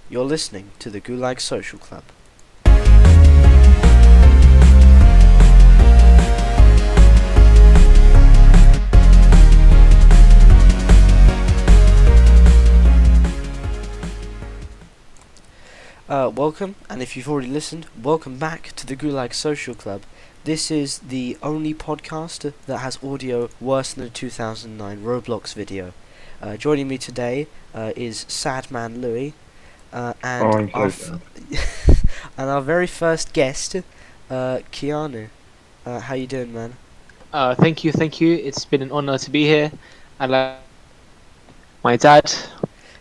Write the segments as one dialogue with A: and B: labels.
A: You're listening to the Gulag Social Club. Welcome, and if you've already listened, welcome back to the Gulag Social Club. This is the only podcast that has audio worse than a 2009 Roblox video. Joining me today is Sad Man Louis, and and our very first guest, Keanu. How you doing, man?
B: Thank you. It's been an honor to be here. I like my dad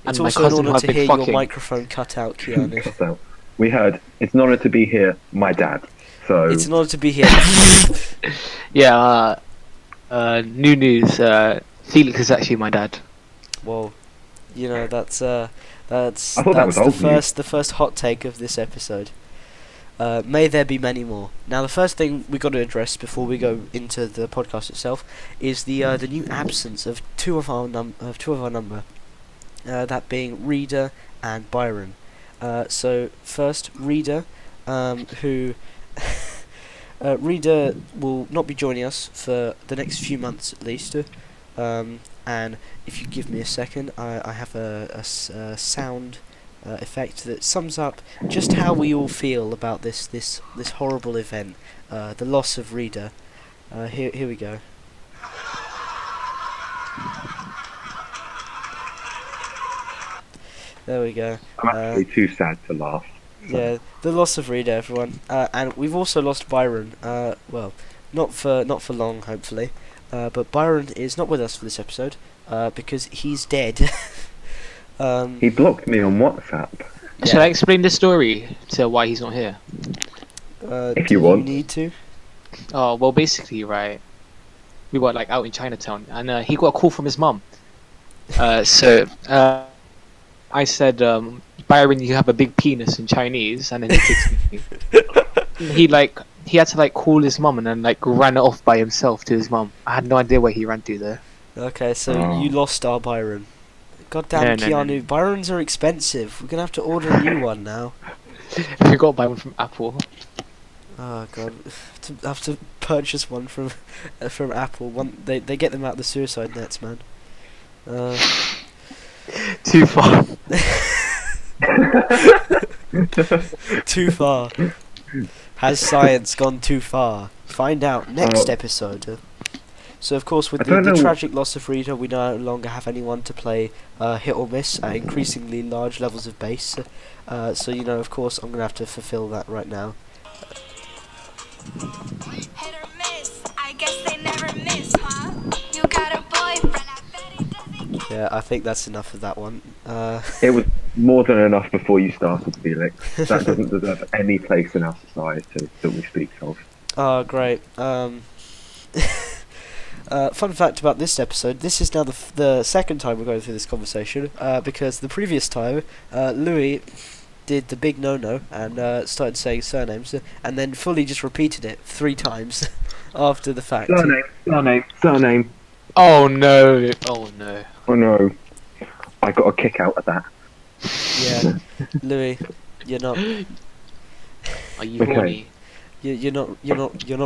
B: and
A: It's
B: my
A: also
B: cousin
A: an
B: who
A: honour
B: I've
A: to
B: been
A: hear
B: fucking.
A: your microphone cut out, Keanu.
C: So, we heard it's an honour to be here, my dad. So
A: It's an honour to be here.
B: Yeah. New news. Felix is actually my dad.
A: Well, you know that's
C: I thought that was
A: the
C: old news.
A: first hot take of this episode. May there be many more. Now, the first thing we got to address before we go into the podcast itself is the new absence of two of our number. That being Reda and Byron. So first, Reda, who Reda will not be joining us for the next few months at least. And if you give me a second, I have a sound effect that sums up just how we all feel about this horrible event, the loss of Reda. Here we go. There we go.
C: I'm actually too sad to laugh. So.
A: Yeah, the loss of Reda, everyone, and we've also lost Byron. Well, not for long, hopefully. But Byron is not with us for this episode because he's dead.
C: He blocked me on WhatsApp.
A: Yeah.
B: Shall I explain the story to why he's not here?
C: If you want.
A: need to.
B: Oh well, basically, right. We were like out in Chinatown, and he got a call from his mum. So I said, Byron, you have a big penis in Chinese, and then he kicks me. He had to like call his mum and then like ran off by himself to his mum. I had no idea where he ran to there.
A: Okay, so
C: Oh.
A: you lost our Byron. Goddamn,
B: No,
A: Keanu,
B: no.
A: Byrons are expensive. We're gonna have to order a new one now.
B: We got Byron from Apple.
A: Oh god, have to purchase one from Apple. They get them out of the suicide nets, man.
B: Too far.
A: Too far. Has science gone too far? Find out next
C: Oh.
A: episode. So of course, with
C: I
A: the
C: don't know-
A: tragic loss of Rita, we no longer have anyone to play hit or miss at increasingly large levels of bass. So you know, of course, I'm gonna have to fulfill that right now.
D: Hit or miss, I guess they never miss, huh? You got a boyfriend, I bet he doesn't care.
A: Yeah, I think that's enough of that one.
C: It was more than enough before you started, Felix. That doesn't deserve any place in our society that we speak of.
A: Oh, great. Fun fact about this episode, this is now the second time we're going through this conversation, because the previous time, Louis did the big no-no and started saying surnames, and then fully just repeated it 3 times after the fact.
C: Surname.
B: Oh no! Oh no!
C: Oh no. I got a kick out of that.
A: Yeah, Louis, you're not.
B: Are you
C: Okay.
B: horny?
A: You're not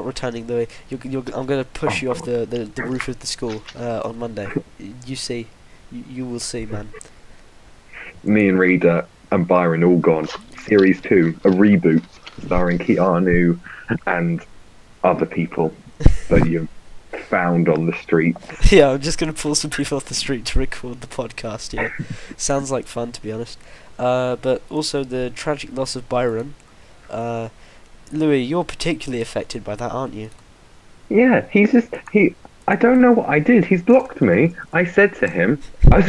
A: returning, Louis. I'm gonna push you off the roof of the school on Monday. You see, you will see, man.
C: Me and Reda and Byron all gone. Series 2, a reboot starring Keanu and other people that you found on the streets.
A: Yeah, I'm just gonna pull some people off the street to record the podcast. Yeah, sounds like fun, to be honest. But also the tragic loss of Byron. Louis, you're particularly affected by that, aren't you?
C: Yeah, I don't know what I did. He's blocked me. I said to him,
A: Oh my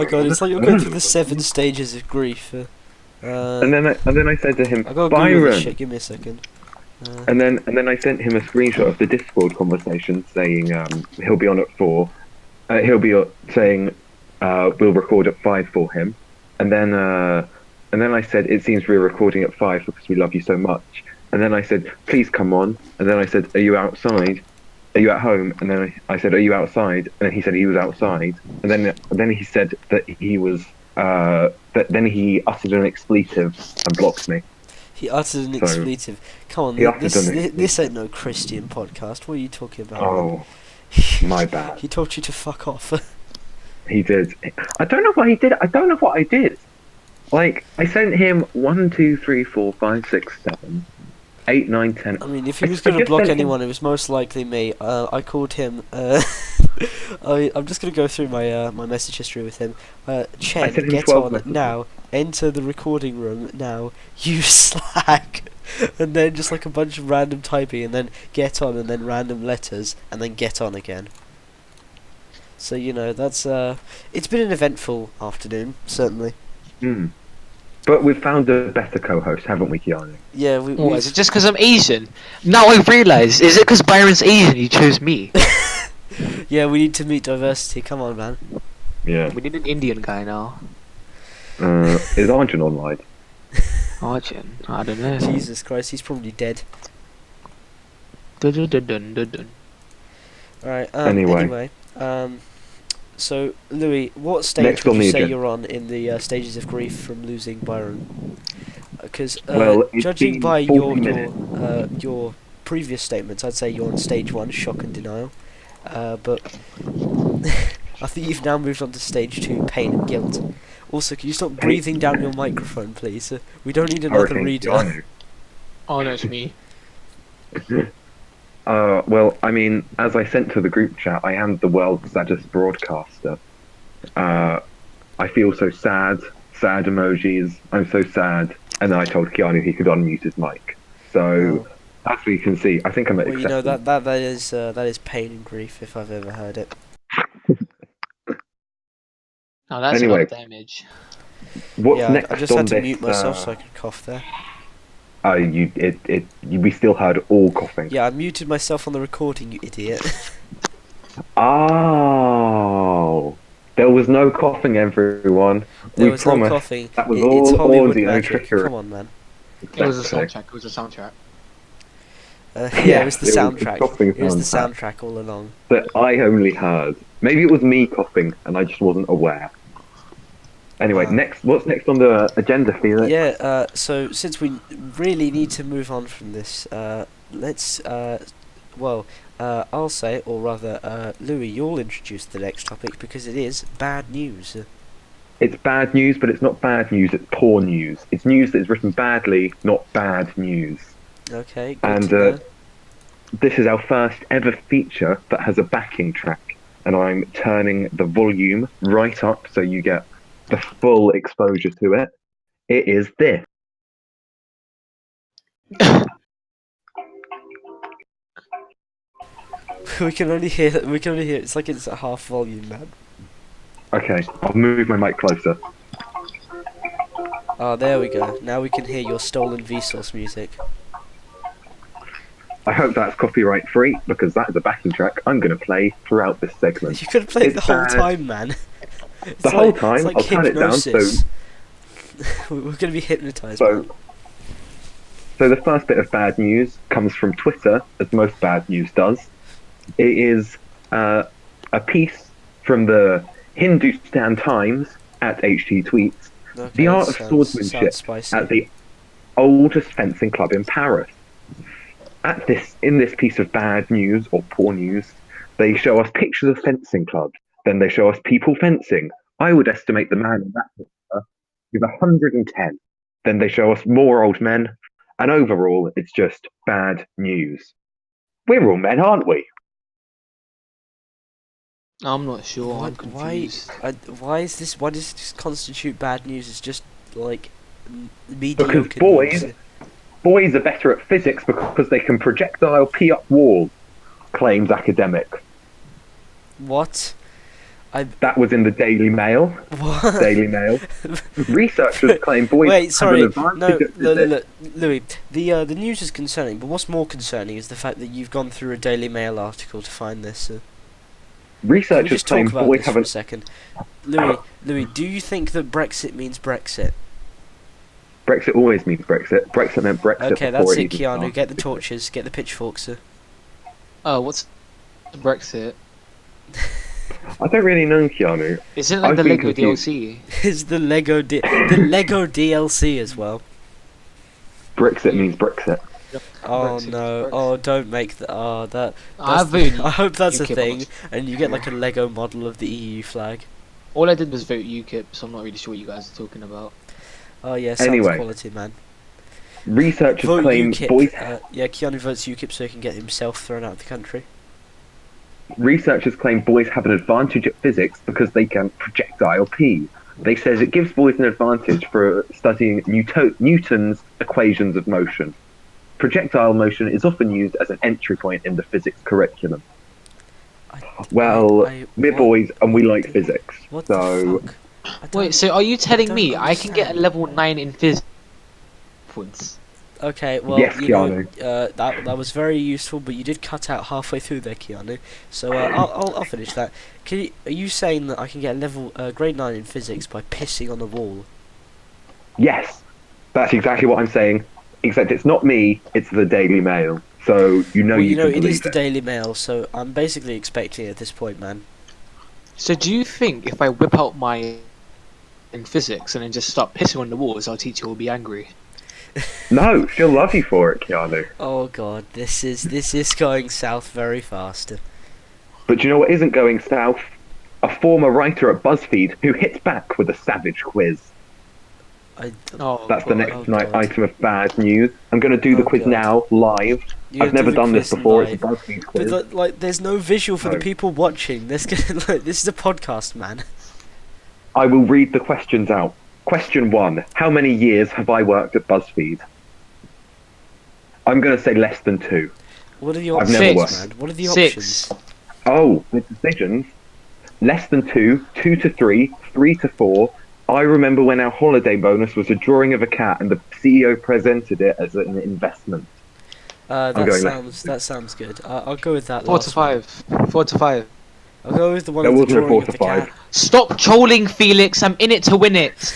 A: god, it's like you're going through the 7 stages of grief.
C: and then I said to him,
A: I gotta Google this
C: Byron.
A: shit. Give me a second.
C: And then I sent him a screenshot of the Discord conversation saying he'll be on at 4. He'll be saying we'll record at 5 for him. And then I said it seems we're recording at 5 because we love you so much. And then I said please come on. And then I said are you outside? Are you at home? And then I said are you outside? And he said he was outside. And then he said that he was then he uttered an expletive and blocked me.
A: He uttered an
C: So,
A: expletive. Come on,
C: he uttered
A: this,
C: an
A: this,
C: expletive.
A: this ain't no Christian podcast. What are you talking about? man?
C: Oh, my bad.
A: He told you to fuck off.
C: He did. I don't know what he did. I don't know what I did. Like, I sent him 1, 2, 3, 4, 5, 6, 7, 8, 9, 10.
A: I mean, if he was
C: I
A: going to
C: just
A: block
C: sent him-
A: anyone, it was most likely me. I called him. I'm just going to go through my my message history with him. Chen,
C: sent him
A: get
C: 12
A: on
C: messages.
A: now. Enter the recording room now. You slack. And then just like a bunch of random typing, and then get on, and then random letters, and then get on again. So you know that's it's been an eventful afternoon, certainly.
C: Hmm. But we've found a better co-host, haven't we, Keanu?
A: Yeah,
B: What, is it just because I'm Asian? Now I realise, is it because Byron's Asian you chose me?
A: yeah, we need to meet diversity. Come on, man.
C: Yeah.
B: We need an Indian guy now.
C: Is Arjun online?
B: Arjun? I don't know.
A: Jesus Christ, he's probably dead.
B: Dun, dun, dun, dun, dun, dun.
A: Alright,
C: Anyway.
A: So, Louis, what stage
C: Next
A: would
C: on
A: you
C: the
A: say
C: agenda.
A: you're on in the stages of grief from losing Byron? Because,
C: Well, it's
A: judging
C: been
A: by
C: 40
A: your previous statements, I'd say you're on stage 1, shock and denial. But I think you've now moved on to stage 2, pain and guilt. Also, can you stop breathing down your microphone, please? We don't need another
C: Hurricane
A: reader.
C: Keanu.
B: Oh no, it's me.
C: Well, I mean, as I sent to the group chat, I am the world's saddest broadcaster. I feel so sad, sad emojis, I'm so sad, and then I told Keanu he could unmute his mic. So, as we can see, I think I'm at
A: Well, you know,
C: acceptance.
A: that is pain and grief if I've ever heard it.
B: Oh, that's
C: Anyway.
B: a lot of damage.
C: What's
A: Yeah,
C: next
A: I just
C: on
A: had to
C: this?
A: mute myself so I could cough there.
C: We still heard all coughing.
A: Yeah, I muted myself on the recording, you idiot.
C: Oh, there was no coughing, everyone.
A: There
C: we
A: was
C: promised.
A: no coughing.
C: That was
A: It's
C: all
A: Hollywood
C: audio
A: magic.
C: trickery.
A: Come on, man.
B: It was a
C: Exactly.
B: soundtrack. It was a soundtrack.
A: Yeah, it was the
C: it was the
A: soundtrack.
C: coughing
A: It was the
C: soundtrack.
A: soundtrack all along.
C: That I only heard. Maybe it was me coughing and I just wasn't aware. Anyway, what's next on the agenda, Felix?
A: Yeah, so since we really need to move on from this, let's, I'll say, or rather, Louis, you'll introduce the next topic because it is bad news.
C: It's bad news, but it's not bad news, it's poor news. It's news that is written badly, not bad news.
A: Okay, good
C: And
A: to know.
C: this is our first ever feature that has a backing track. And I'm turning the volume right up so you get the full exposure to it. It is this.
A: We can only hear. It's like it's at half volume, man.
C: Okay, I'll move my mic closer.
A: Oh, there we go. Now we can hear your stolen Vsauce music.
C: I hope that's copyright free because that is a backing track I'm going to play throughout this segment.
A: You could have played
C: It's
A: the whole
C: bad.
A: time, man. It's
C: The whole
A: it's
C: time?
A: like
C: I'll turn it down so-
A: hypnosis. We're going to be hypnotised. man.
C: So the first bit of bad news comes from Twitter, as most bad news does. It is a piece from the Hindustan Times at HT Tweets,
A: Okay,
C: the art of
A: sounds
C: swordsmanship
A: spicy.
C: at the oldest fencing club in Paris. In this piece of bad news or poor news, they show us pictures of fencing clubs. Then they show us people fencing. I would estimate the man in that picture is 110. Then they show us more old men, and overall, it's just bad news. We're all men, aren't we?
B: I'm not sure. I'm
A: Why
B: confused.
A: why is this? Why does this constitute bad news? It's just like mediocre
C: Because boys
A: news.
C: Boys are better at physics because they can projectile pee up walls, claims academic.
A: What?
C: That was in the Daily Mail.
A: What?
C: Daily Mail. Researchers claim boys
A: Wait,
C: have
A: sorry.
C: an advantage
A: No,
C: at physics.
A: look, Louis. The news is concerning, but what's more concerning is the fact that you've gone through a Daily Mail article to find this. Can we
C: Researchers
A: just
C: claim
A: talk about
C: boys
A: this
C: have
A: for
C: an
A: a second? Louis, do you think that Brexit means Brexit?
C: Brexit always means Brexit. Brexit meant Brexit.
A: Okay,
C: before
A: that's it,
C: even
A: Keanu.
C: started.
A: Get the torches, get the pitchforks.
B: Oh, what's Brexit?
C: I don't really know Keanu.
B: Isn't it like
C: I've
B: the
C: been
B: Lego
C: confused.
B: DLC?
A: It's the Lego DLC as well.
C: Brexit means Brexit.
A: Oh
B: Brexit,
A: no!
B: Brexit.
A: Oh, don't make that. Oh, that.
B: I
A: that's-
B: voted
A: I hope that's a
B: UKIP on
A: thing,
B: this.
A: and you get like a Lego model of the EU flag.
B: All I did was vote UKIP, so I'm not really sure what you guys are talking about.
A: Oh yeah, sounds
C: Anyway.
A: quality, man.
C: Researchers
A: Vote
C: claim
A: UKIP.
C: boys.
A: Yeah, Keanu votes UKIP so he can get himself thrown out of the country.
C: Researchers claim boys have an advantage at physics because they can projectile P. They says it gives boys an advantage for studying Newton's equations of motion. Projectile motion is often used as an entry point in the physics curriculum. Well, we're
A: what-
C: boys and we like physics,
A: What
C: so
A: the fuck? I don't-
B: Wait, so are you telling
A: don't
B: me I can get a
A: understand.
B: level 9 in physics?
A: Okay, well,
C: Yes,
A: you know,
C: Keanu.
A: that was very useful, but you did cut out halfway through there, Keanu. So I'll finish that. Are you saying that I can get a level grade 9 in physics by pissing on a wall?
C: yes, that's exactly what I'm saying. Except it's not me; it's the Daily Mail. So you know
A: Well,
C: you
A: you know,
C: can
A: it
C: believe
A: is the Daily Mail, so I'm basically expecting it at this point, man.
B: So do you think if I whip out my in physics and then just start pissing on the walls, our teacher will be angry?
C: No, she'll love you for it, Keanu.
A: Oh god, this is going south very fast.
C: But you know what isn't going south? A former writer at BuzzFeed who hits back with a savage quiz.
B: Oh,
C: That's the
B: God.
C: next
A: Oh,
C: night
A: God.
C: item of bad news. I'm going to do the
A: Oh,
C: quiz
A: God.
C: now, live.
A: You
C: I've
A: do
C: never
A: the
C: done this
A: quiz
C: before.
A: live.
C: It's a BuzzFeed
A: But
C: quiz.
A: like, there's no visual for the
C: No.
A: people watching. This is a podcast, man.
C: I will read the questions out. Question 1. How many years have I worked at BuzzFeed? I'm going to say less than 2.
A: What are the
C: I've
A: options,
C: never
B: worked.
A: man? What are the
B: 6.
A: options?
C: Oh, the decisions. Less than 2, 2 to 3, 3 to 4. I remember when our holiday bonus was a drawing of a cat and the CEO presented it as an investment.
A: That
C: going
A: sounds good. I'll go with that.
B: 4 to
A: last one.
B: 5. 4 to 5.
A: I'll go with the one
C: There
A: with the
C: wasn't a
A: drawing
C: 4
A: of
C: to
A: the
C: 5.
A: cat.
B: Stop trolling, Felix. I'm in it to win it.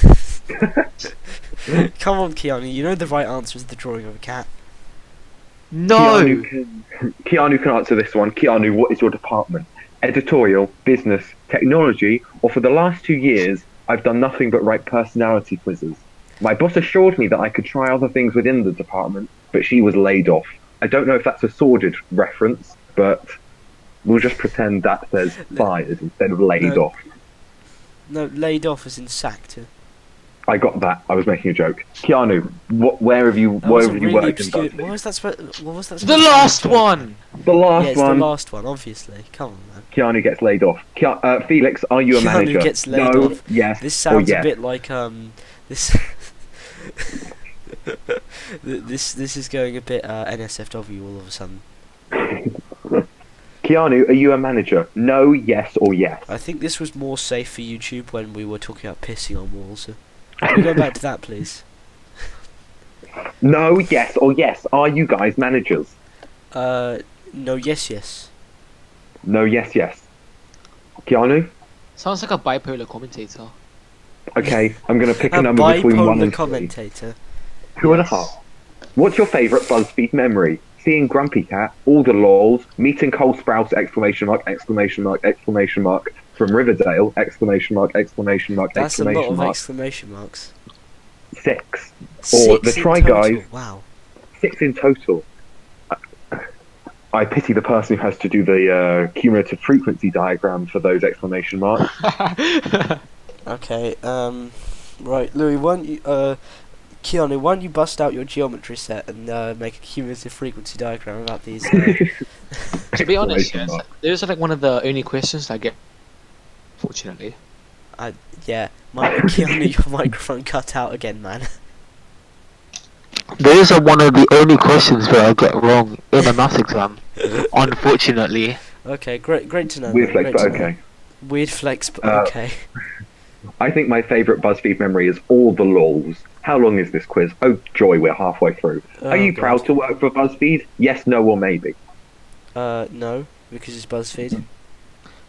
A: Come on, Keanu. You know the right answer is the drawing of a cat.
B: No.
C: Keanu can answer this one. Keanu, what is your department? Editorial, business, technology, or for the last 2 years, I've done nothing but write personality quizzes. My boss assured me that I could try other things within the department, but she was laid off. I don't know if that's a sordid reference, but we'll just pretend that says fired instead of laid
A: No.
C: off.
A: No, laid off as in sacked.
C: I got that. I was making a joke. Keanu, where have you
A: That was a
C: worked in
A: obscure.
C: BuzzFeed?
A: What was that? What was that?
B: The last one.
C: The last
A: Yeah, it's
C: one.
A: the last one. Obviously. Come on, man.
C: Keanu gets laid off. Felix, are you a
A: Keanu
C: manager?
A: gets laid
C: no,
A: off.
C: yes,
A: This
C: or
A: sounds
C: yes.
A: a bit like this. This is going a bit NSFW all of a sudden.
C: Keanu, are you a manager? No, yes, or yes.
A: I think this was more safe for YouTube when we were talking about pissing on walls. Can we go back to that, please?
C: No, yes, or yes. Are you guys managers?
A: No, yes.
C: No, yes, yes. Keanu?
B: Sounds like a bipolar commentator.
C: Okay, I'm going to pick a
A: A
C: number between 1
A: bipolar
C: and 3.
A: commentator.
C: 2.5. What's your favourite BuzzFeed memory? Seeing Grumpy Cat, all the lols, meeting Cole Sprouse, exclamation mark, exclamation mark, exclamation mark, from Riverdale, exclamation mark, exclamation mark,
A: That's a lot
C: exclamation
A: of
C: mark.
A: exclamation marks.
C: 6.
A: 6
C: the
A: in
C: Try
A: total.
C: Guys.
A: Wow.
C: 6 in total. I pity the person who has to do the cumulative frequency diagram for those exclamation marks.
A: Okay. Right, Louis. Keanu, why don't you bust out your geometry set and make a cumulative frequency diagram about these?
B: To be honest,
C: Exclamation
B: yes,
C: mark.
B: those are like one of the only questions I get. Fortunately.
A: Yeah, Keanu, your microphone cut out again, man.
B: Those are one of the only questions that I get wrong in a maths exam. Unfortunately.
A: Okay, great to know.
C: Weird
A: man,
C: flex,
A: great
C: but
A: to know.
C: okay.
A: Weird flex, but
C: Uh,
A: okay.
C: I think my favourite BuzzFeed memory is all the lols. How long is this quiz? Oh joy, we're halfway through.
A: Oh,
C: Are you
A: God.
C: proud to work for BuzzFeed? Yes, no, or maybe.
A: No, because it's BuzzFeed.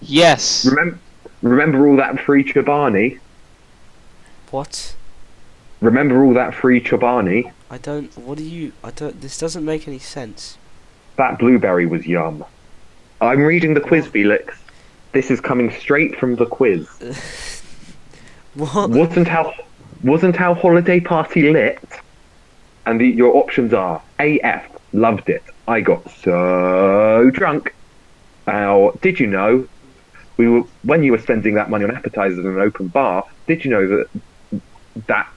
B: Yes.
C: Remember all that free Chobani?
A: What?
C: Remember all that free Chobani?
A: I don't. What do you? I don't. This doesn't make any sense.
C: That blueberry was yum. I'm reading the quiz, Felix. This is coming straight from the quiz.
A: What?
C: Wasn't our holiday party lit? And your options are AF, loved it. I got so drunk. Did you know when you were spending that money on appetizers and an open bar? Did you know that?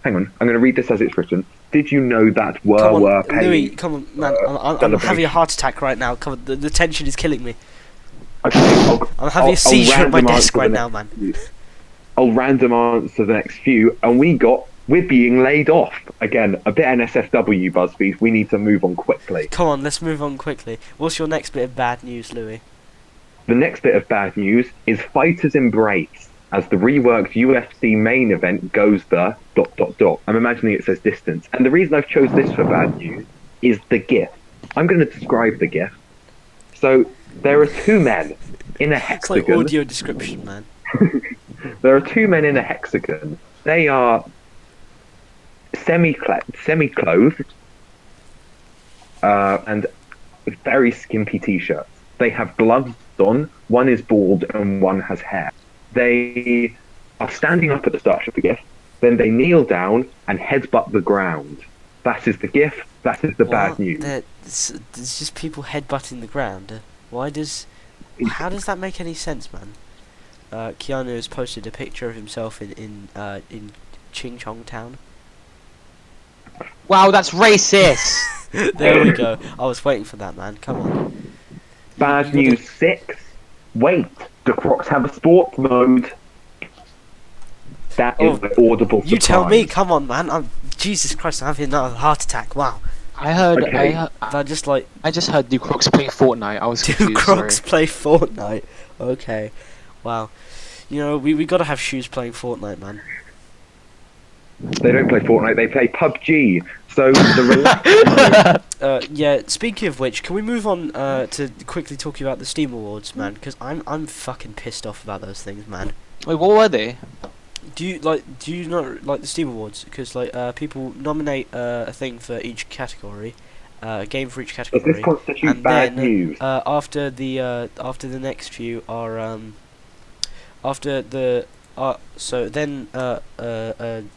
C: Hang on, I'm going to read this as it's written. Did you know that were paying?
A: Louis, come on, man. I'm having a heart attack right now. Come on, the tension is killing me.
C: Okay,
A: I'm having a seizure at my desk right now, man.
C: I'll random answer the next few, and we're being laid off. Again, a bit NSFW, BuzzFeed. We need to move on quickly.
A: Come on, let's move on quickly. What's your next bit of bad news, Louis?
C: The next bit of bad news is Fighters Embrace, as the reworked UFC main event goes the ... I'm imagining it says distance. And the reason I've chose this for bad news is the GIF. I'm going to describe the GIF. So, there are two men in a hexagon.
A: It's like audio description, man.
C: There are two men in a hexagon. They are semi-clothed and very skimpy t-shirts. They have gloves on. One is bald and one has hair. They are standing up at the start of the GIF. Then they kneel down and headbutt the ground. That is the GIF. That is the bad news.
A: There's just people headbutting the ground. How does that make any sense, man? Keanu has posted a picture of himself in Ching Chong Town.
B: Wow, that's racist.
A: There we go. I was waiting for that, man. Come on.
C: Bad news 6. Wait, do Crocs have a sports mode? That is the audible surprise.
A: You tell me. Come on, man. Jesus Christ, I'm having another heart attack. Wow.
B: I heard.
C: Okay.
A: I
B: just heard. Do Crocs play Fortnite? I was confused.
A: Do Crocs
B: sorry.
A: play Fortnite? Okay. Wow. You know, we gotta have shoes playing Fortnite, man.
C: They don't play Fortnite, they play PUBG. So
A: yeah. Speaking of which, can we move on to quickly talking about the Steam Awards, man? Because I'm fucking pissed off about those things, man.
B: Wait, what were they?
A: Do you not like the Steam Awards? Because people nominate a thing for each category, a game for each category,
C: Does this constitute
A: and
C: bad
A: then
C: news?
A: after the next few are so then the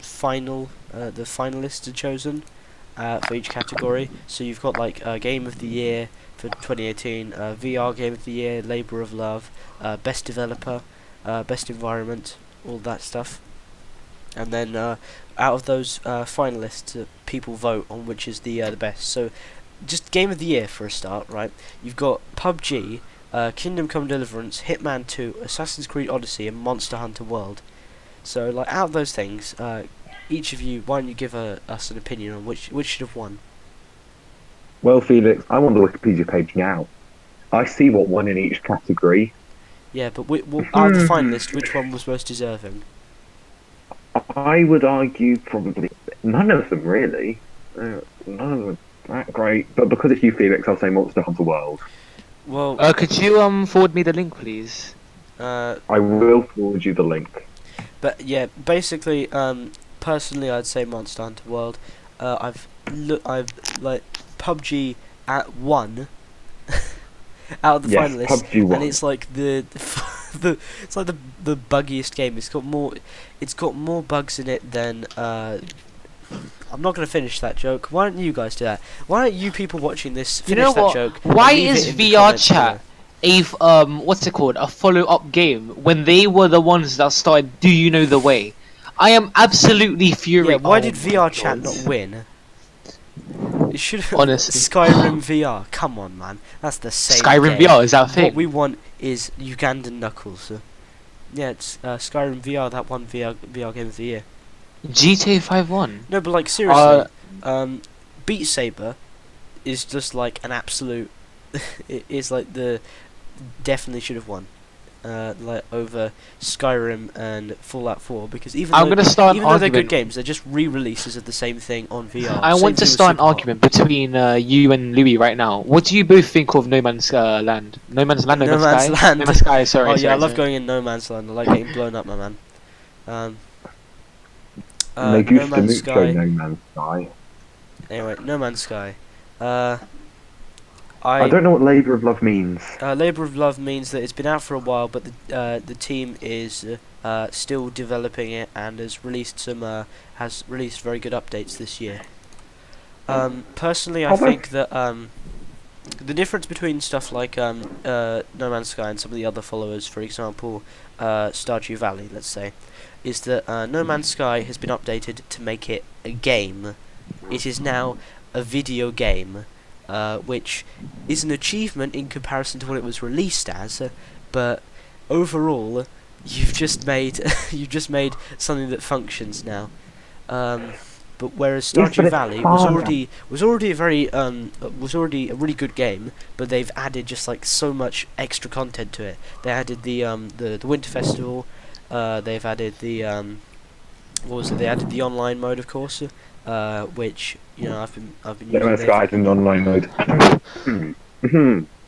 A: finalists are chosen for each category. So you've got like Game of the Year for 2018, VR Game of the Year, Labour of Love, Best Developer, Best Environment, all that stuff. And then out of those finalists, people vote on which is the best. So just Game of the Year for a start, right? You've got PUBG, Kingdom Come Deliverance, Hitman 2, Assassin's Creed Odyssey, and Monster Hunter World. So, like, out of those things, each of you, why don't you give us an opinion on which should have won?
C: Well, Felix, I'm on the Wikipedia page now. I see what won in each category.
A: Yeah, but out of the finalists, which one was most deserving?
C: I would argue probably none of them, really. None of them are that great. But because it's you, Felix, I'll say Monster Hunter World.
A: Well,
B: could you forward me the link, please?
C: I will forward you the link.
A: But yeah, basically, personally, I'd say Monster Hunter World. I've like PUBG at 1 out of the finalists,
C: PUBG won.
A: and it's like it's like the buggiest game. It's got more bugs in it than I'm not going to finish that joke. Why don't you guys do that? Why don't you people watching this finish that joke?
B: Why is VR Chat what's it called? A follow-up game when they were the ones that started Do You Know the Way? I am absolutely furious.
A: Yeah, why did VR Chat not win? It should have
B: honestly
A: Skyrim VR. Come on, man. That's the same
B: Skyrim
A: game.
B: VR, is that a thing?
A: What we want is Ugandan Knuckles. Yeah, it's Skyrim VR, that one VR game of the year.
B: GTA 5 won.
A: No, but like seriously, Beat Saber is just like an absolute. It is like definitely should have won, like over Skyrim and Fallout 4 because even though they're good games, they're just re-releases of the same thing on VR.
B: I want to start an argument between you and Louis right now. What do you both think of No Man's Land? No Man's Land, No Man's Sky? No Man's Sky, sorry.
A: Oh yeah,
B: sorry,
A: I love
B: sorry.
A: going in No Man's Land. I like getting blown up, my man.
C: They
A: No
C: used
A: Man's
C: to
A: Sky.
C: No Man's Sky.
A: Anyway, No Man's Sky.
C: I don't know what Labour of Love means.
A: Labour of Love means that it's been out for a while, but the team is still developing it and has released very good updates this year. Personally, I think that the difference between stuff like No Man's Sky and some of the other followers, for example, Stardew Valley, let's say, is that No Man's Sky has been updated to make it a game. It is now a video game. Which is an achievement in comparison to what it was released as, but overall, you've just made something that functions now. But whereas Stardew Valley was already a really good game, but they've added just like so much extra content to it. They added the Winter Festival. They've added the They added the online mode, of course. Which I've been using.
C: No Man's Sky in online mode.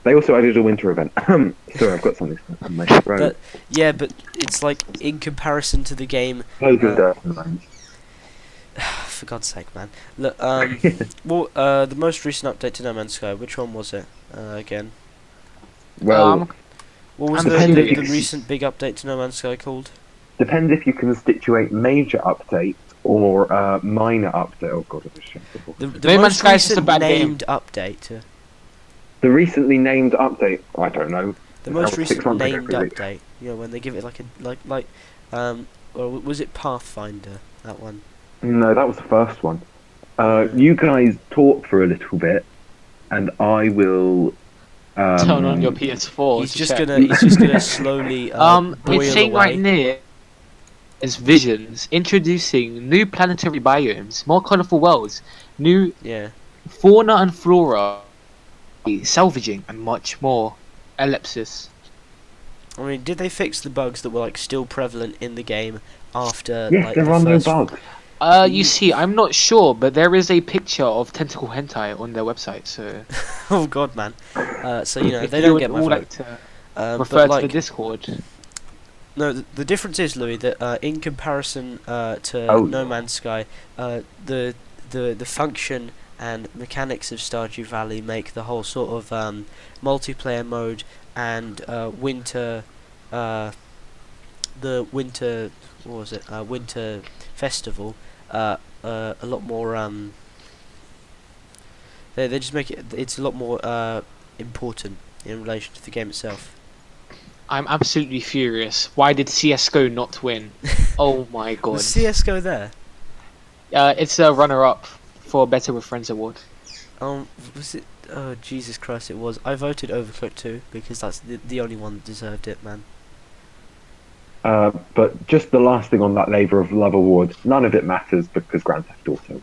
C: They also added a winter event. Sorry, I've got something stuck in my throat.
A: But it's like in comparison to the game. For God's sake, man! Look, the most recent update to No Man's Sky. Which one was it again?
C: Well,
A: what was the recent big update to No Man's Sky called?
C: Depends if you can constitute major update or minor update. Oh god, I was shameful.
A: The most recent named update.
C: The recently named update. I don't know.
A: The most recent named update. When they give it or was it Pathfinder? That one.
C: No, that was the first one. You guys talk for a little bit, and I will.
B: Turn on your PS4.
A: He's just gonna slowly.
B: It's saying
A: away.
B: right near. Is visions introducing new planetary biomes, more colorful worlds, new fauna and flora, salvaging, and much more. Ellipsis.
A: I mean, did they fix the bugs that were like still prevalent in the game after?
C: Yes, there are no bugs.
B: You see, I'm not sure, but there is a picture of tentacle hentai on their website. So.
A: Oh God, man. So they don't get my vote.
B: Like to refer to the Discord.
A: No, the difference is, Louis, that in comparison to No Man's Sky, the function and mechanics of Stardew Valley make the whole sort of multiplayer mode and winter festival a lot more they just make it's a lot more important in relation to the game itself.
B: I'm absolutely furious. Why did CS:GO not win? Oh my god.
A: Was CS:GO there?
B: It's a runner-up for Better with Friends award.
A: Was it? Oh Jesus Christ! It was. I voted Overcooked 2 because that's the only one that deserved it, man.
C: But just the last thing on that Labour of Love award, none of it matters because Grand Theft Auto.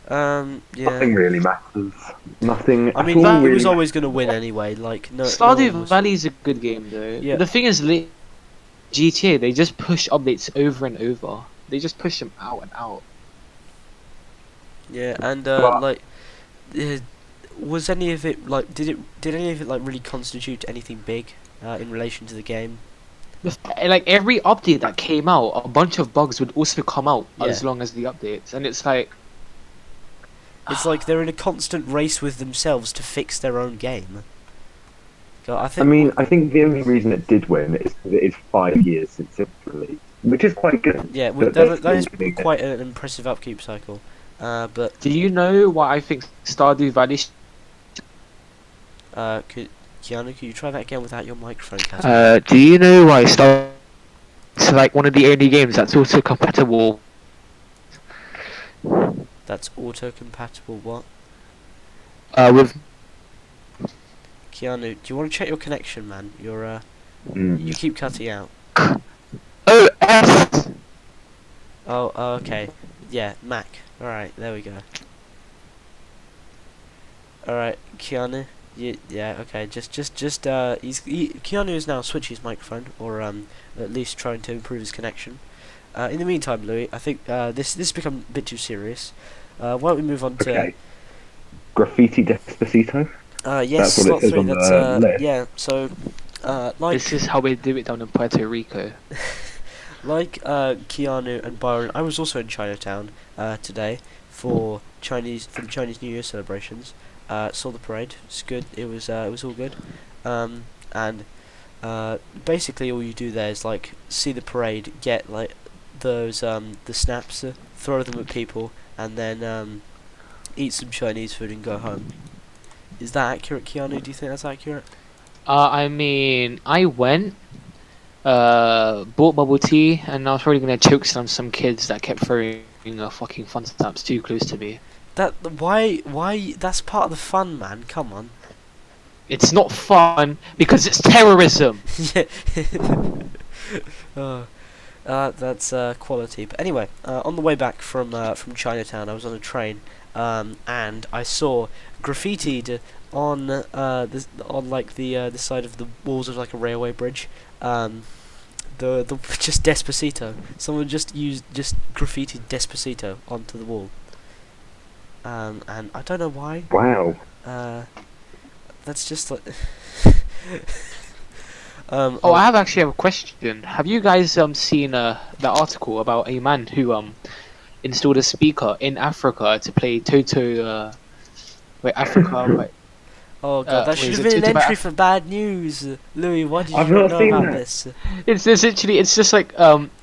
A: Yeah.
C: Nothing really matters. Nothing.
A: I mean, it was always going to win anyway. Like no.
B: Stardew Valley is a good game though. Yeah. The thing is, GTA they just push updates over and over. They just push them out and out.
A: Yeah, and was any of it like did any of it like really constitute anything big in relation to the game?
B: Like every update that came out, a bunch of bugs would also come out as long as the updates, and it's like.
A: It's like they're in a constant race with themselves to fix their own game. So I think
C: the only reason it did win is that it's 5 years since it released, which is quite good.
A: Yeah, that is quite an impressive upkeep cycle. But
B: do you know why I think Stardew Valley?
A: Keanu, could you try that again without your microphone?
B: Do you know why Stardew? It's like one of the only games that's also compatible.
A: That's auto-compatible what?
B: With...
A: Keanu, do you want to check your connection, man? You're, you keep cutting out.
B: Oh, S!
A: Oh, okay. Yeah, Mac. Alright, there we go. Alright, Keanu. Yeah, okay, Keanu has now switched his microphone, or, at least trying to improve his connection. In the meantime, Louis, I think this has become a bit too serious. Why don't we move on to
C: Graffiti Despacito?
A: Yes,
C: that's what it says on the list.
A: Yeah. So, like
B: this is how we do it down in Puerto Rico.
A: Like Keanu and Byron, I was also in Chinatown today for the Chinese New Year celebrations. Saw the parade. It's good. It was all good. And basically all you do there is like see the parade, get like those the snaps, throw them at people, and then eat some Chinese food and go home. Is that accurate, Keanu? Do you think that's accurate?
B: I mean, I went, bought bubble tea, and I was probably gonna choke slam some kids that kept throwing fucking fun snaps too close to me.
A: Why? That's part of the fun, man. Come on.
B: It's not fun because it's terrorism.
A: Yeah. That's quality. But anyway, on the way back from Chinatown, I was on a train, and I saw graffitied on the side of the walls of like a railway bridge, the just Despacito. Someone just graffitied Despacito onto the wall. And I don't know why.
C: Wow.
A: That's just like.
B: I have a question. Have you guys seen the article about a man who installed a speaker in Africa to play Toto? Africa. Wait.
A: Oh god, that should have been an entry for bad news, Louis. Why did you
C: I've
A: not
C: not
A: know
C: seen
A: about
C: that.
A: this?
B: It's just like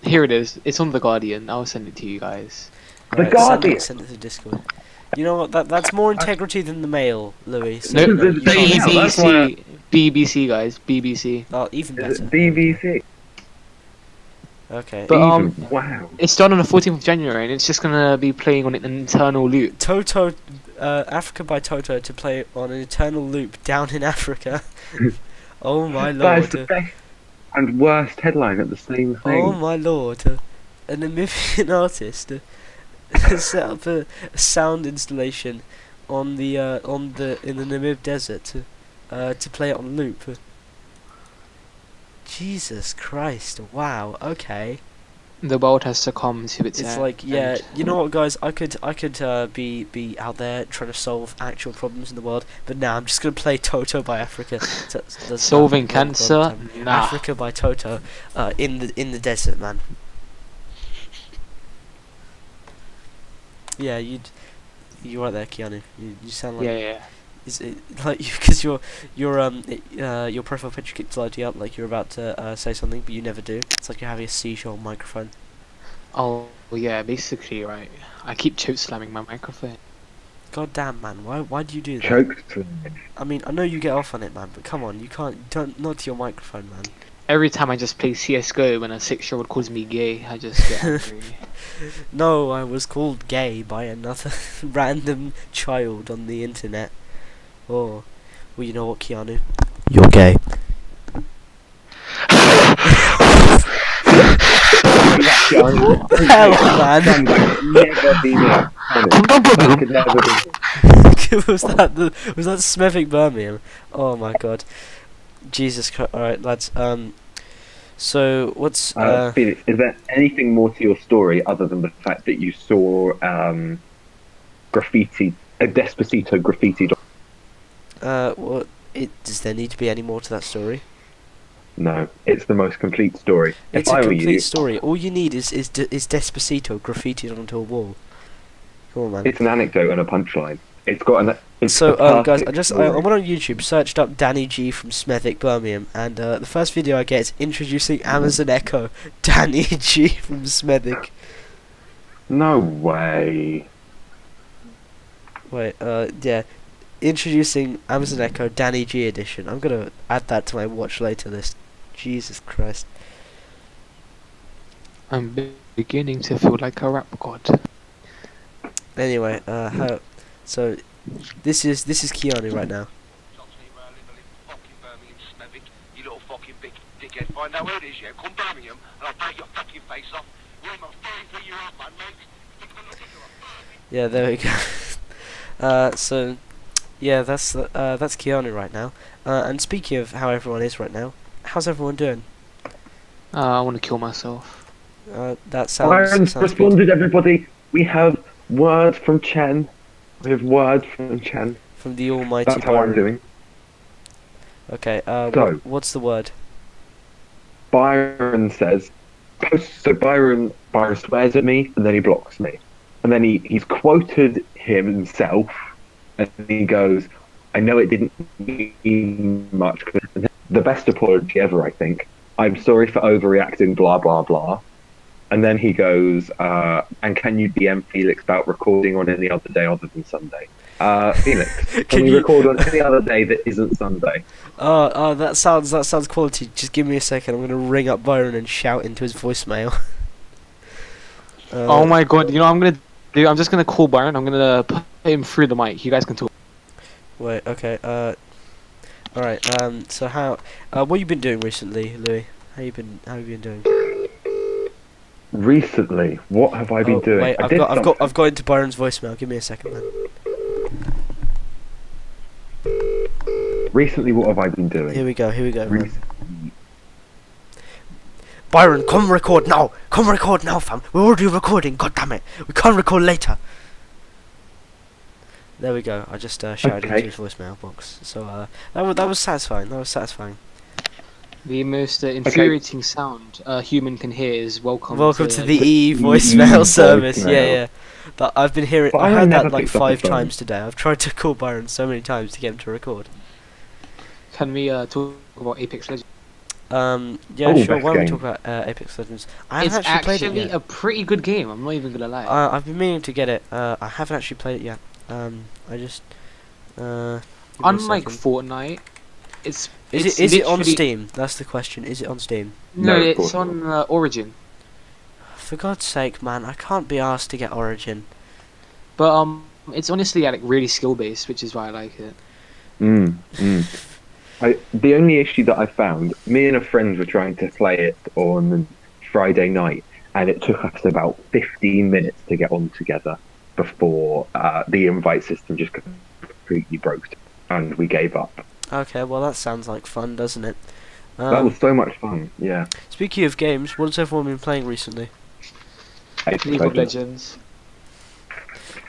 B: here it is. It's on the Guardian. I'll send it to you guys.
C: The
A: Alright,
C: Guardian.
A: Send it to Discord. You know what? That's more integrity than the Mail, Louis. So
B: No,
C: This is the
A: you
C: Daily
A: can't-
C: Mail, that's why
B: BBC guys, BBC.
A: Oh, even
C: Is
A: better.
C: it BBC?
A: Okay.
B: But
C: Wow.
B: it's done on the 14th of January, and it's just gonna be playing on an internal loop.
A: Toto, Africa by Toto to play on an eternal loop down in Africa. Oh my
C: That is the
A: lord.
C: best and worst headline at the same thing.
A: Oh my lord. An Namibian artist set up a sound installation in the Namib desert to play it on loop. Jesus Christ! Wow. Okay.
B: The world has succumbed to its
A: It's
B: end.
A: like, yeah, you know what, guys? I could be out there trying to solve actual problems in the world, but now I'm just gonna play Toto by Africa. That's
B: Solving
A: wrong
B: cancer?
A: time.
B: Nah.
A: Africa by Toto, in the desert, man. Yeah, you're right there, Keanu. You sound like
B: Yeah.
A: is it like because your profile picture keeps lighting up like you're about to say something, but you never do. It's like you're having a seizure on microphone.
B: Oh, yeah, basically, right. I keep choke slamming my microphone.
A: God damn, man, why do you do that?
C: Choked.
A: I mean, I know you get off on it, man, but come on, don't not to your microphone, man.
B: Every time I just play CSGO when a 6-year-old calls me gay, I just get angry.
A: No, I was called gay by another random child on the internet. Oh, well, you know what, Keanu? You're gay. What the hell, man?
C: Never be me. That could never be.
A: was that Smethwick Birmingham? Oh my god. Jesus Christ. Alright, lads. So, what's...
C: Felix, is there anything more to your story other than the fact that you saw graffiti, a Despacito graffiti?
A: What... Does there need to be any more to that story?
C: No, it's the most complete story.
A: It's
C: if
A: a
C: I were
A: complete
C: you,
A: story. All you need is Despacito graffitied onto a wall. Come on, man.
C: it's an anecdote and a punchline. It's got an. It's
A: So,
C: a
A: guys,
C: perfect
A: I
C: story.
A: went on YouTube, searched up Danny G from Smethwick, Birmingham, and the first video I get is introducing Amazon Echo, Danny G from Smethwick.
C: No way.
A: Wait, yeah, introducing Amazon Echo, Danny G edition. I'm gonna add that to my watch later list. Jesus Christ.
B: I'm beginning to feel like a rap god.
A: Anyway, so this is Keanu right now.
E: Fucking Birmingham, Smethwick, you little fucking big dickhead. Find out where it is, yeah? Come Birmingham, and I'll break your fucking face off. You're my 33-year-old man, mate.
A: Yeah, there we go. So, yeah, that's Keanu right now. And speaking of how everyone is right now, how's everyone doing?
B: I want to kill myself.
A: That sounds
C: Byron's
A: good.
C: responded, everybody. We have word from Chen. We have word from Chen.
A: From the almighty
C: That's how I'm
A: Byron.
C: doing.
A: Okay,
C: So-
A: what's the word?
C: Byron says, so Byron swears at me and then he blocks me. And then he's quoted himself And he goes, I know it didn't mean much. The best apology ever, I think. I'm sorry for overreacting, blah, blah, blah. And then he goes, and can you DM Felix about recording on any other day other than Sunday? Felix, can we record on any other day that isn't Sunday?
A: Oh, that sounds quality. Just give me a second. I'm gonna ring up Byron and shout into his voicemail.
B: Oh my god! You know what I'm gonna do? I'm just gonna call Byron. I'm gonna put him through the mic. You guys can talk.
A: Wait. Okay. All right. So how? What you been doing recently, Louis? How you been doing?
C: Recently, what have I been doing?
A: Wait, I've got into Byron's voicemail. Give me a second, man.
C: Recently, what have I been doing?
A: Here we go. Man. Byron, come record now, fam. We're already recording. God damn it, we can't record later. There we go. I just shouted into his voicemail box. So that was satisfying.
B: The most infuriating sound a human can hear is welcome.
A: Welcome to the EE voicemail service. Yeah. That I've been hearing. I heard that like 5 times today. I've tried to call Byron so many times to get him to record.
B: Can we talk about Apex Legends?
A: Yeah, sure. Why don't we talk about Apex Legends? I haven't actually played it yet.
B: A pretty good game. I'm not even gonna lie.
A: I've been meaning to get it. I haven't actually played it yet. I just.
B: Unlike Fortnite, is
A: it on Steam? That's the question. Is it on Steam?
B: No, it's on Origin.
A: For God's sake, man! I can't be asked to get Origin.
B: But it's honestly like really skill based, which is why I like it.
C: The only issue that I found, me and a friend were trying to play it on Friday night, and it took us about 15 minutes to get on together before the invite system just completely broke, and we gave up.
A: Okay, well that sounds like fun, doesn't it?
C: That was so much fun, yeah.
A: Speaking of games, what has everyone been playing recently?
B: League of Legends.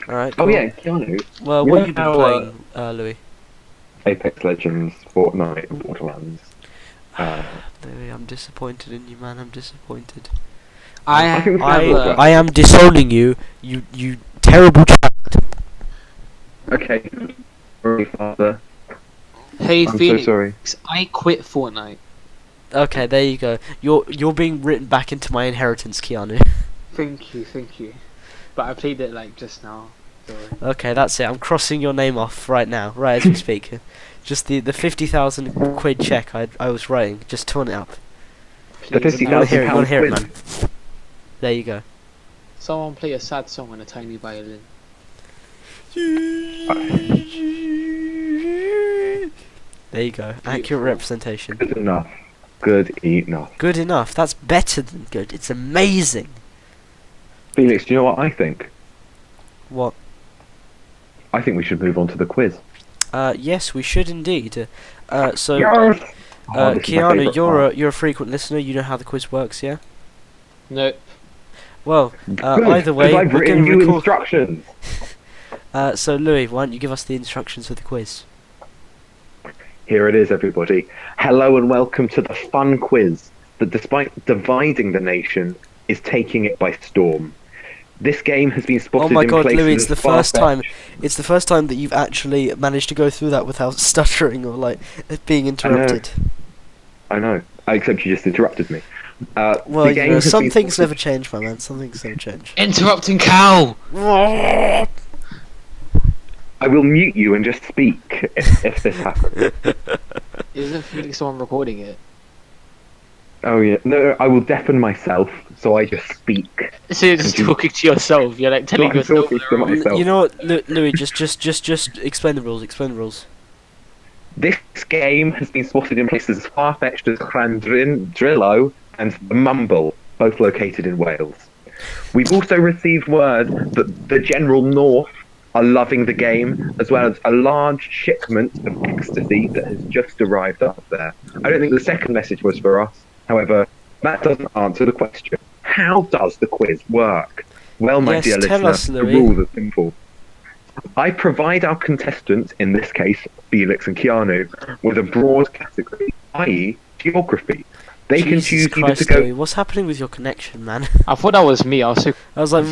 A: Alright.
C: Oh yeah, Keanu.
A: Well, what have you been playing, Louis?
C: Apex Legends, Fortnite, and Borderlands.
A: Louis, I'm disappointed in you, man. I'm disappointed.
B: I
A: am disowning you, you terrible child.
C: Okay. Sorry, father.
B: Hey,
C: I'm
B: Felix,
C: so sorry.
B: I quit Fortnite.
A: Okay, there you go. You're being written back into my inheritance, Keanu.
B: Thank you. But I played it like just now. So.
A: Okay, that's it. I'm crossing your name off right now, right as we speak. Just the 50,000 quid check I was writing. Just turn it up.
C: The
B: Please,
A: You wanna
C: £50,000
A: hear it,
C: quid.
A: man? There you go.
B: someone play a sad song on a tiny violin.
A: There you go. Accurate representation.
C: Good enough. Good enough.
A: Good enough. That's better than good. It's amazing.
C: Felix, do you know what I think?
A: What?
C: I think we should move on to the quiz.
A: Yes, we should indeed.
C: Yes! Oh, this is my
A: Keanu,
C: favourite part.
A: you're a frequent listener. You know how the quiz works, yeah?
B: Nope.
A: Well,
C: Good,
A: either way,
C: 'cause I've
A: we're
C: written
A: going to
C: you
A: record.
C: instructions.
A: So Louis, why don't you give us the instructions for the quiz?
C: Here it is, everybody. Hello and welcome to the fun quiz that, despite dividing the nation, is taking it by storm. This game has been spotted
A: Oh my
C: in
A: God,
C: places
A: Louis! It's
C: as
A: the first time.
C: far-fetched.
A: It's the first time that you've actually managed to go through that without stuttering or like being interrupted.
C: I know. Except you just interrupted me.
A: Well,
C: the
A: you
C: game
A: know,
C: has
A: some
C: been
A: things
C: spotted-
A: never change, my man. Some things never change.
B: Interrupting cow!
C: I will mute you and just speak if this happens.
B: Isn't Felix the one recording it?
C: Oh yeah. No, I will deafen myself, so I just speak.
B: So you're just
C: Continue.
B: talking to yourself. You're like telling
C: I'm
B: yourself.
C: talking to myself.
A: You know what, Louis? Just explain the rules. Explain the rules.
C: This game has been spotted in places as far-fetched as Llandrillo and the Mumble, both located in Wales. We've also received word that the general north are loving the game, as well as a large shipment of ecstasy that has just arrived up there. I don't think the second message was for us. However, that doesn't answer the question. How does the quiz work? Well, my
A: Yes,
C: dear
A: tell
C: listener,
A: us,
C: the
A: Louis.
C: rules are simple. I provide our contestants, in this case Felix and Keanu, with a broad category, i.e. geography. They can
A: Jesus
C: choose
A: Christ,
C: either to go...
A: Louis, what's happening with your connection, man?
B: I thought that was me. I was so.
A: I was like,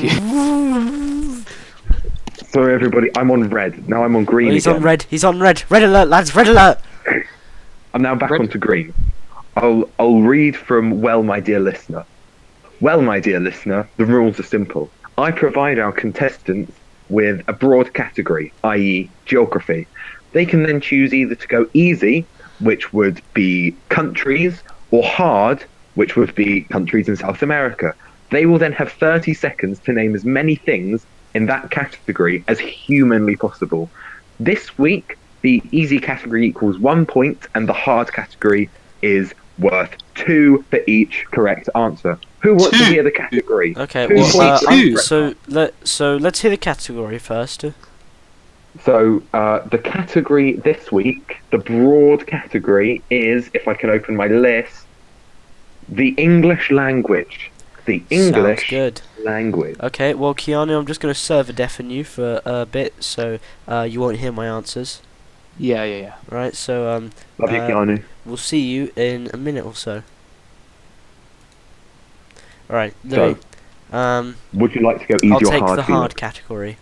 C: Sorry, everybody. I'm on red. Now I'm on green
A: Oh, he's
C: again.
A: on red. He's on red. Red alert, lads. Red alert.
C: I'm now back
B: Red.
C: onto green. I'll read from Well, My Dear Listener. Well, my dear listener, the rules are simple. I provide our contestants with a broad category, i.e. geography. They can then choose either to go easy, which would be countries, or hard, which would be countries in South America. They will then have 30 seconds to name as many things in that category as humanly possible. This week, the easy category equals 1 point, and the hard category is worth 2 for each correct answer. Who wants to
B: 2?
C: hear the category?
A: Okay.
C: Who
A: Well,
C: wants to-
A: so let's hear the category first.
C: So the category this week, the broad category is, if I can open my list, the English language. The
A: Sounds
C: English
A: good.
C: language.
A: Okay. Well, Keanu, I'm just going to server deafen you for a bit, so you won't hear my answers.
B: Yeah.
A: Right. So
C: Love you, Keanu.
A: we'll see you in a minute or so. All right,
C: So,
A: Louis.
C: Would you like to go easy
A: I'll
C: or
A: take
C: hard?
A: the
C: Felix?
A: hard category.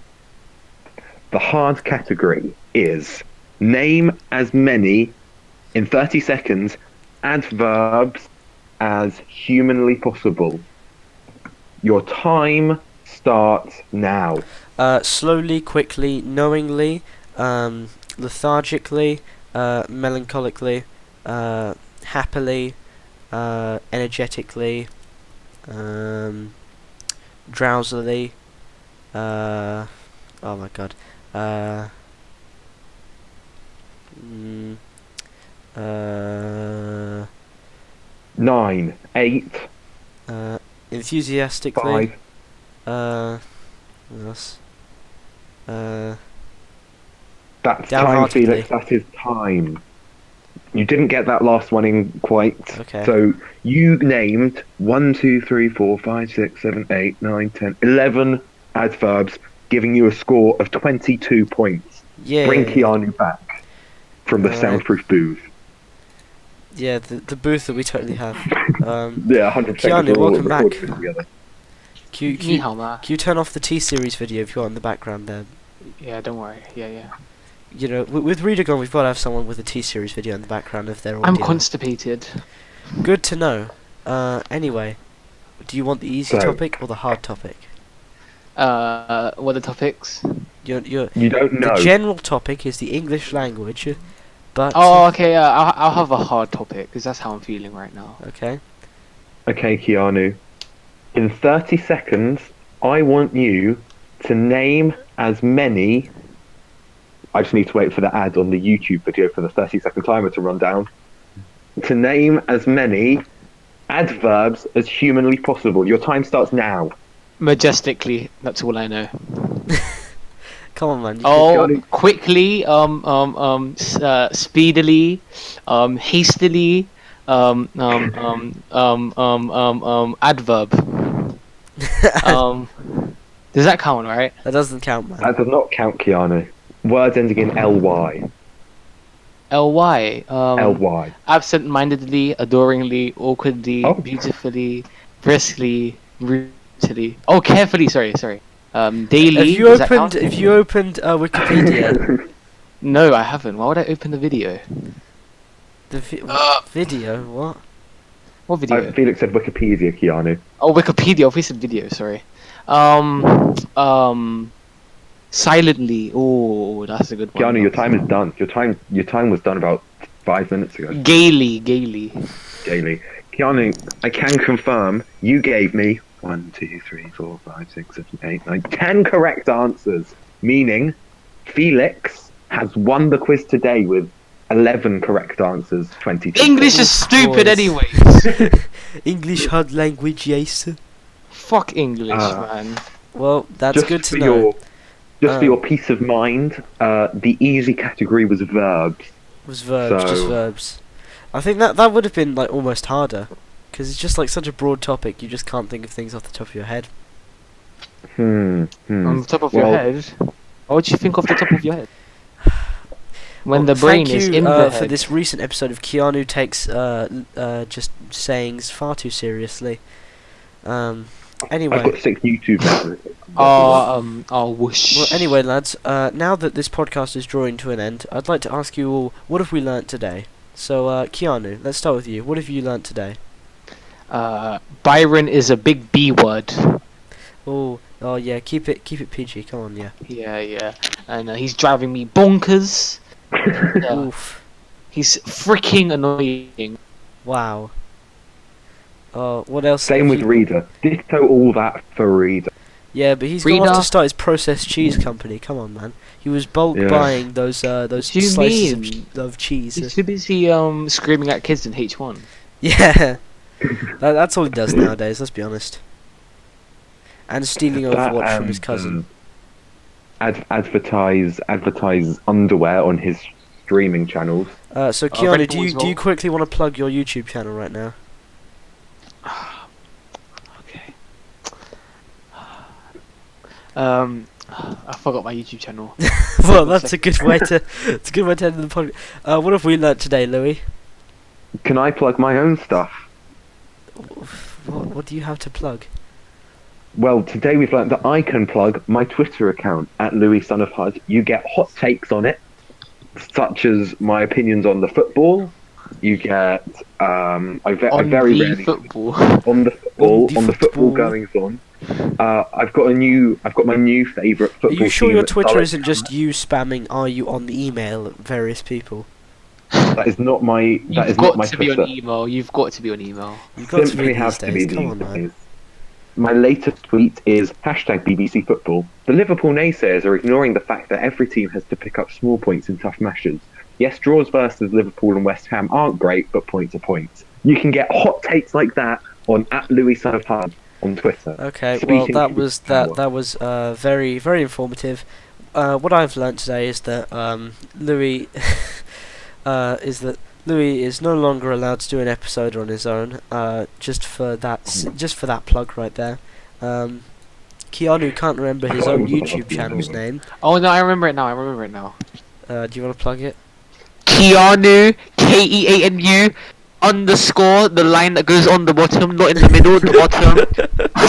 C: The hard category is name as many, in 30 seconds, adverbs as humanly possible. Your time starts now.
A: Slowly, quickly, knowingly, lethargically, melancholically, happily, energetically, drowsily. Oh my god. Mm,
C: 9, 8,
A: enthusiastically.
C: 5.
A: What else?
C: That's time,
A: Downheartedly.
C: Felix. That is time. You didn't get that last one in quite.
A: Okay.
C: So you named 1, 2, 3, 4, 5, 6, 7, 8, 9, 10, 11 adverbs, giving you a score of 22 points.
A: Yeah.
C: Bring Keanu back from the
A: Alright.
C: soundproof booth.
A: Yeah, the booth that we totally have.
C: Yeah, 100%.
A: Keanu,
C: we're all
A: welcome back.
C: recording this together.
A: Can
B: Ni hao ma.
A: you turn off the T-Series video if you're in the background there?
B: Yeah, don't worry. Yeah.
A: You know, with Reda gone, we've got to have someone with a T-Series video in the background if they're
B: I'm
A: audio.
B: constipated.
A: Good to know. Anyway, do you want the easy
C: So-
A: topic or the hard topic?
B: What are the topics?
A: You're,
C: You don't know.
A: the general topic is the English language, but
B: Oh, okay. I'll have a hard topic because that's how I'm feeling right now.
A: okay.
C: Okay, Keanu. In 30 seconds, I want you to name as many. I just need to wait for the ad on the YouTube video for the 30-second timer to run down. To name as many adverbs as humanly possible. Your time starts now.
B: Majestically, that's all I know.
A: Come on, man.
B: Oh,
C: got it.
B: quickly, speedily, hastily, adverb. Does that count, right?
A: That doesn't count, man.
C: That does not count, Keanu. Words ending in ly.
B: Ly.
C: Ly.
B: Absent-mindedly, adoringly, awkwardly,
C: Oh.
B: beautifully, briskly, brutally. Oh, carefully. Sorry. Daily.
A: If you
B: does that
A: opened,
B: count?
A: Wikipedia,
B: No, I haven't. Why would I open the video?
A: the video, what?
B: What video?
C: Felix said Wikipedia, Keanu.
B: Oh, Wikipedia. Obviously, said video. Sorry. Silently. Oh, that's a good one.
C: Keanu, your time is done. Your time was done about 5 minutes ago.
B: Gaily.
C: Daily. Keanu, I can confirm you gave me 1, 2, 3, 4, 5, 6, 7, 8, 9, 10 correct answers. Meaning, Felix has won the quiz today with 11 correct answers, 22.
B: English is
A: Of
B: stupid,
A: course.
B: anyways.
A: English hard language, yes.
B: Fuck English,
C: Ah.
B: man.
A: Well, that's
C: Just
A: good to
C: for
A: know.
C: for your peace of mind, the easy category was verbs.
A: Was verbs, just
C: So-
A: verbs. I think that would have been like almost harder, because it's just like such a broad topic. You just can't think of things off the top of your head.
B: On the top of your
C: Well-
B: head. What would you think off the top of your head? When
A: Well,
B: the brain
A: thank
B: is
A: you,
B: in the
A: for
B: head.
A: this recent episode of Keanu takes just sayings far too seriously.
C: I've
A: Anyway,
C: got 6 YouTube videos.
B: Whoosh.
A: well, anyway, lads. Now that this podcast is drawing to an end, I'd like to ask you all, what have we learnt today? So, Keanu, let's start with you. What have you learnt today?
B: Byron is a big B word.
A: Oh, yeah. Keep it PG. Come on, yeah.
B: Yeah. And he's driving me bonkers.
A: Oof.
B: He's freaking annoying.
A: Wow. What else?
C: Same with Reda. Ditto all that for Reda.
A: Yeah, but he's going to have
B: Reda?
A: to start his processed cheese company. Come on, man. He was bulk
C: Yeah.
A: buying those
B: do you
A: slices
B: mean?
A: of cheese.
B: He's too busy screaming at kids in H1.
A: Yeah. That's all he does nowadays. Let's be honest. And stealing Overwatch from his cousin.
C: Advertise underwear on his streaming channels.
A: So Keanu,
B: Red
A: do
B: Bull
A: you
B: as
A: do you
B: well.
A: quickly want to plug your YouTube channel right now?
B: Okay. I forgot my YouTube channel.
A: Well, that's a good way to end the podcast. What have we learnt today, Louis?
C: Can I plug my own stuff?
A: What do you have to plug?
C: Well, today we've learned that I can plug my Twitter account at Louis Son of Hud. You get hot takes on it, such as my opinions on the football. You get I very rarely
B: football.
C: on the
A: football.
C: football goings on. I've got my new favourite football.
A: Are you sure
C: team
A: your
C: that's
A: Twitter
C: direct-
A: isn't just you spamming "Are you on the email" at various people?
C: That is not my. That
B: You've
C: is not my
B: got to be
C: Twitter.
B: on email. You've got to be on email.
A: You've got to
C: Simply
A: be
C: have
A: these
C: to be
A: days. Come on,
C: these
A: man.
C: days. My latest tweet is #BBC Football. The Liverpool naysayers are ignoring the fact that every team has to pick up small points in tough matches. Yes, draws versus Liverpool and West Ham aren't great, but points are points. You can get hot takes like that on @LouisSonofHud on Twitter.
A: Okay,
C: Speaking
A: well that
C: to
A: was
C: power.
A: that was very very informative. What I've learnt today is that Louis Louis is no longer allowed to do an episode on his own. Just for that plug right there. Keanu can't remember his own YouTube channel's name.
B: Oh no, I remember it now.
A: Do you want to plug it?
B: Keanu, Keanu _ the line that goes on the bottom, not in the middle, the bottom,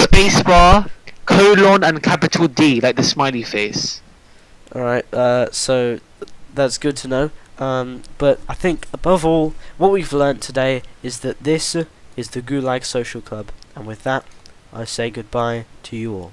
B: spacebar, colon and capital D, like the smiley face.
A: Alright, so that's good to know. But I think above all, what we've learnt today is that this is the Gulag Social Club. And with that, I say goodbye to you all.